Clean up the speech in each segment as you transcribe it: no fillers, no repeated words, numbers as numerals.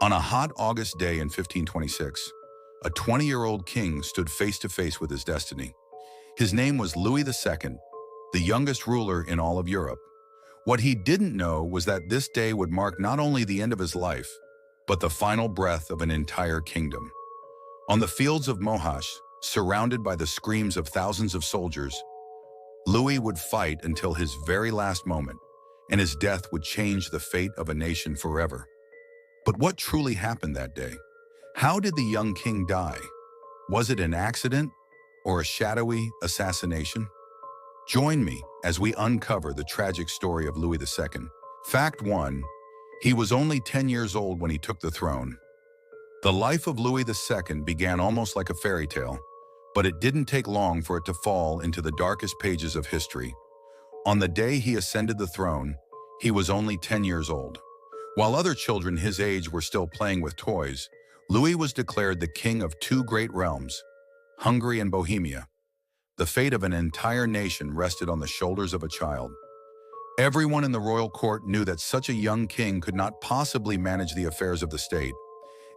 On a hot August day in 1526, a 20-year-old king stood face to face with his destiny. His name was Louis II, the youngest ruler in all of Europe. What he didn't know was that this day would mark not only the end of his life, but the final breath of an entire kingdom. On the fields of Mohács, surrounded by the screams of thousands of soldiers, Louis would fight until his very last moment, and his death would change the fate of a nation forever. But what truly happened that day? How did the young king die? Was it an accident or a shadowy assassination? Join me as we uncover the tragic story of Louis II. Fact 1. He was only 10 years old when he took the throne. The life of Louis II began almost like a fairy tale, but it didn't take long for it to fall into the darkest pages of history. On the day he ascended the throne, he was only 10 years old. While other children his age were still playing with toys, Louis was declared the king of two great realms, Hungary and Bohemia. The fate of an entire nation rested on the shoulders of a child. Everyone in the royal court knew that such a young king could not possibly manage the affairs of the state,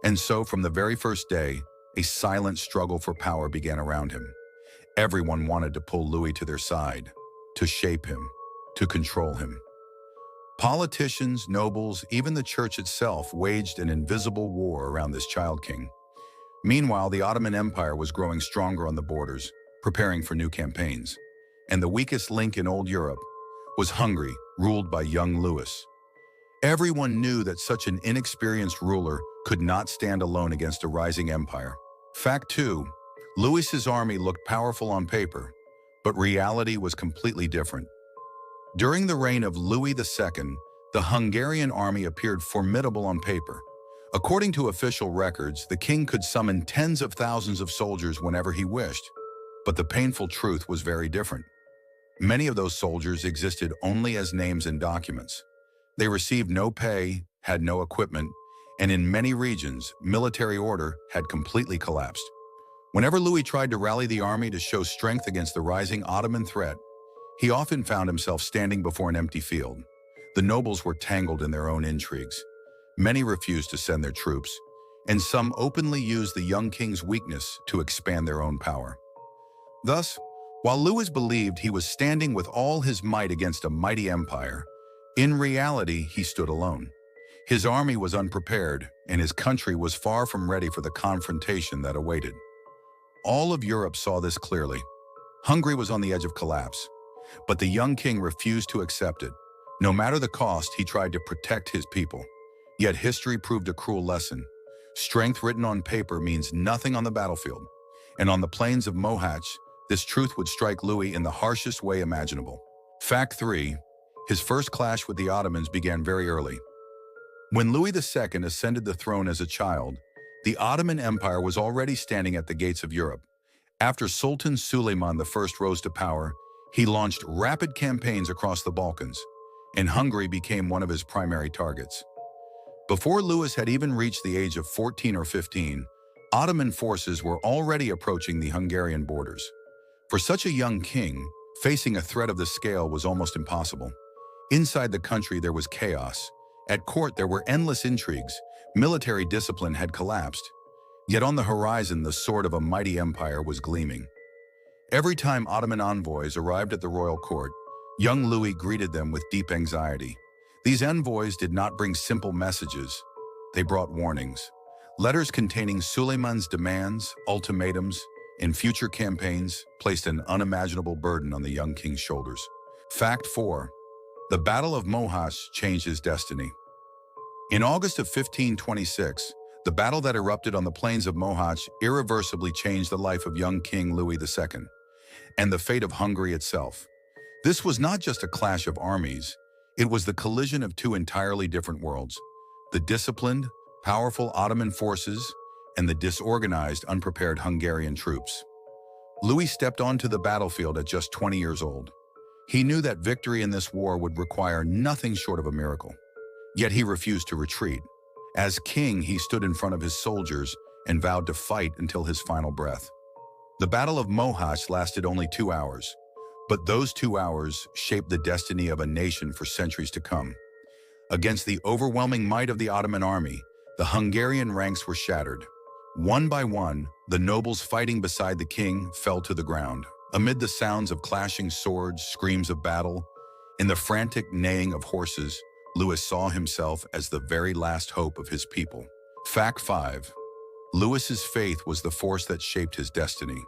and so from the very first day, a silent struggle for power began around him. Everyone wanted to pull Louis to their side, to shape him, to control him. Politicians, nobles, even the church itself waged an invisible war around this child king. Meanwhile, the Ottoman Empire was growing stronger on the borders, preparing for new campaigns. And the weakest link in old Europe was Hungary, ruled by young Louis. Everyone knew that such an inexperienced ruler could not stand alone against a rising empire. Fact 2. Louis's army looked powerful on paper, but reality was completely different. During the reign of Louis II, the Hungarian army appeared formidable on paper. According to official records, the king could summon tens of thousands of soldiers whenever he wished. But the painful truth was very different. Many of those soldiers existed only as names in documents. They received no pay, had no equipment, and in many regions, military order had completely collapsed. Whenever Louis tried to rally the army to show strength against the rising Ottoman threat, he often found himself standing before an empty field. The nobles were tangled in their own intrigues. Many refused to send their troops, and some openly used the young king's weakness to expand their own power. Thus, while Louis believed he was standing with all his might against a mighty empire, in reality he stood alone. His army was unprepared, and his country was far from ready for the confrontation that awaited. All of Europe saw this clearly. Hungary was on the edge of collapse. But the young king refused to accept it. No matter the cost, he tried to protect his people. Yet history proved a cruel lesson. Strength written on paper means nothing on the battlefield. And on the plains of Mohács, this truth would strike Louis in the harshest way imaginable. Fact 3. His first clash with the Ottomans began very early. When Louis II ascended the throne as a child, the Ottoman Empire was already standing at the gates of Europe. After Sultan Suleiman I rose to power, he launched rapid campaigns across the Balkans, and Hungary became one of his primary targets. Before Louis had even reached the age of 14 or 15, Ottoman forces were already approaching the Hungarian borders. For such a young king, facing a threat of this scale was almost impossible. Inside the country there was chaos. At court there were endless intrigues. Military discipline had collapsed. Yet on the horizon the sword of a mighty empire was gleaming. Every time Ottoman envoys arrived at the royal court, young Louis greeted them with deep anxiety. These envoys did not bring simple messages. They brought warnings. Letters containing Suleiman's demands, ultimatums, and future campaigns placed an unimaginable burden on the young king's shoulders. Fact 4. The Battle of Mohács changed his destiny. In August of 1526, the battle that erupted on the plains of Mohács irreversibly changed the life of young King Louis II. And the fate of Hungary itself. This was not just a clash of armies, it was the collision of two entirely different worlds, the disciplined, powerful Ottoman forces and the disorganized, unprepared Hungarian troops. Louis stepped onto the battlefield at just 20 years old. He knew that victory in this war would require nothing short of a miracle. Yet he refused to retreat. As king, he stood in front of his soldiers and vowed to fight until his final breath. The Battle of Mohács lasted only 2 hours, but those 2 hours shaped the destiny of a nation for centuries to come. Against the overwhelming might of the Ottoman army, The Hungarian ranks were shattered. One by one, the nobles fighting beside the king fell to the ground. Amid the sounds of clashing swords, screams of battle, and the frantic neighing of horses, Louis saw himself as the very last hope of his people. Fact 5. Louis's faith was the force that shaped his destiny.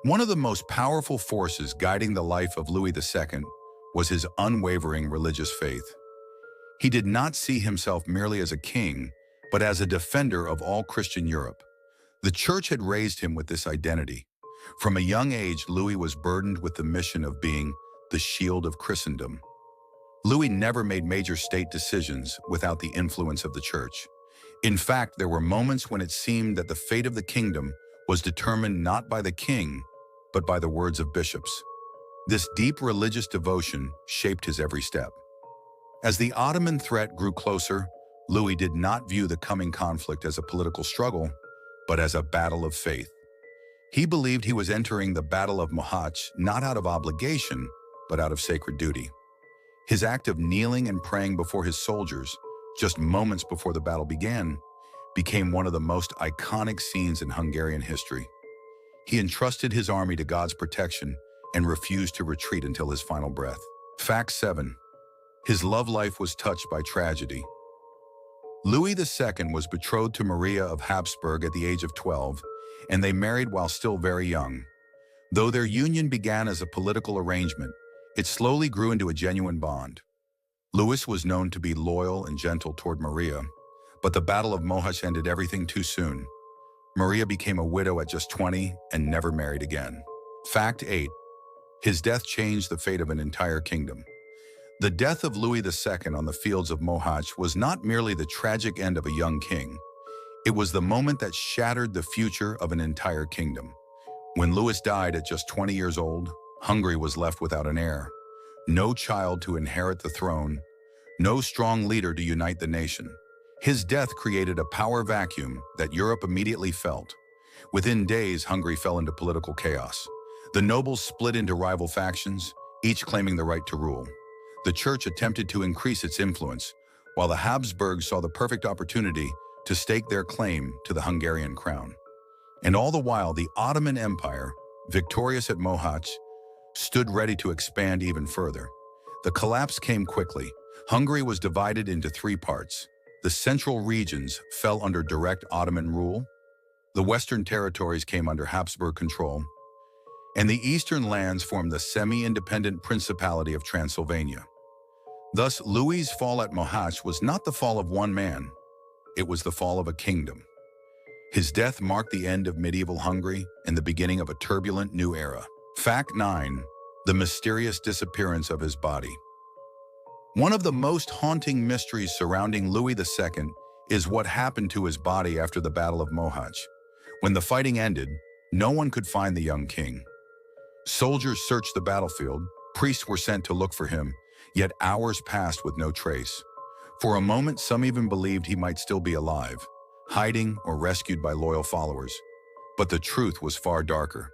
One of the most powerful forces guiding the life of Louis II was his unwavering religious faith. He did not see himself merely as a king, but as a defender of all Christian Europe. The church had raised him with this identity. From a young age, Louis was burdened with the mission of being the shield of Christendom. Louis never made major state decisions without the influence of the church. In fact, there were moments when it seemed that the fate of the kingdom was determined not by the king, but by the words of bishops. This deep religious devotion shaped his every step. As the Ottoman threat grew closer, Louis did not view the coming conflict as a political struggle, but as a battle of faith. He believed he was entering the Battle of Mohács not out of obligation, but out of sacred duty. His act of kneeling and praying before his soldiers, just moments before the battle began, became one of the most iconic scenes in Hungarian history. He entrusted his army to God's protection and refused to retreat until his final breath. Fact 7. His love life was touched by tragedy. Louis II was betrothed to Maria of Habsburg at the age of 12, and they married while still very young. Though their union began as a political arrangement, it slowly grew into a genuine bond. Louis was known to be loyal and gentle toward Maria, but the Battle of Mohács ended everything too soon. Maria became a widow at just 20 and never married again. Fact 8. His death changed the fate of an entire kingdom. The death of Louis II on the fields of Mohács was not merely the tragic end of a young king. It was the moment that shattered the future of an entire kingdom. When Louis died at just 20 years old, Hungary was left without an heir. No child to inherit the throne, no strong leader to unite the nation. His death created a power vacuum that Europe immediately felt. Within days, Hungary fell into political chaos. The nobles split into rival factions, each claiming the right to rule. The church attempted to increase its influence, while the Habsburgs saw the perfect opportunity to stake their claim to the Hungarian crown. And all the while, the Ottoman Empire, victorious at Mohács, stood ready to expand even further. The collapse came quickly. Hungary was divided into 3 parts. The central regions fell under direct Ottoman rule, the western territories came under Habsburg control, and the eastern lands formed the semi-independent Principality of Transylvania. Thus, Louis's fall at Mohács was not the fall of one man, it was the fall of a kingdom. His death marked the end of medieval Hungary and the beginning of a turbulent new era. Fact 9. The mysterious disappearance of his body. One of the most haunting mysteries surrounding Louis II is what happened to his body after the Battle of Mohács. When the fighting ended, no one could find the young king. Soldiers searched the battlefield, priests were sent to look for him, yet hours passed with no trace. For a moment, some even believed he might still be alive, hiding or rescued by loyal followers. But the truth was far darker.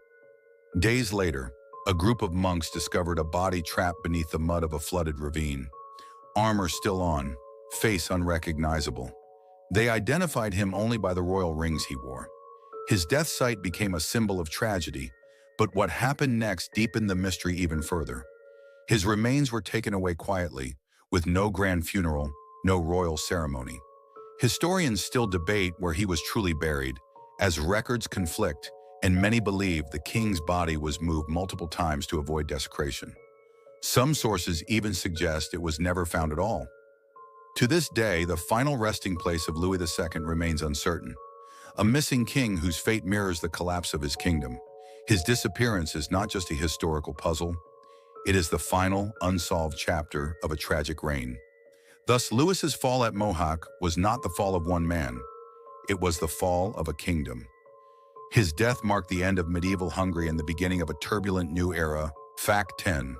Days later, a group of monks discovered a body trapped beneath the mud of a flooded ravine. Armor still on, face unrecognizable. They identified him only by the royal rings he wore. His death site became a symbol of tragedy, but what happened next deepened the mystery even further. His remains were taken away quietly, with no grand funeral, no royal ceremony. Historians still debate where he was truly buried, as records conflict, and many believe the king's body was moved multiple times to avoid desecration. Some sources even suggest it was never found at all. To this day, the final resting place of Louis II remains uncertain. A missing king whose fate mirrors the collapse of his kingdom. His disappearance is not just a historical puzzle, it is the final, unsolved chapter of a tragic reign. Thus, Louis's fall at Mohács was not the fall of one man, it was the fall of a kingdom. His death marked the end of medieval Hungary and the beginning of a turbulent new era. Fact 10.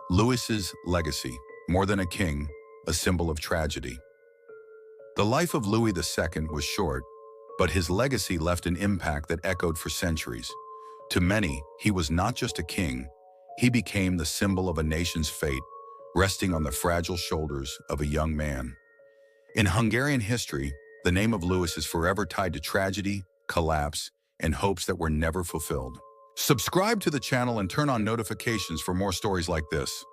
Louis's legacy, more than a king, a symbol of tragedy. The life of Louis II was short, but his legacy left an impact that echoed for centuries. To many, he was not just a king, he became the symbol of a nation's fate, resting on the fragile shoulders of a young man. In Hungarian history, The name of Louis is forever tied to tragedy, collapse, and hopes that were never fulfilled. Subscribe to the channel and turn on notifications for more stories like this.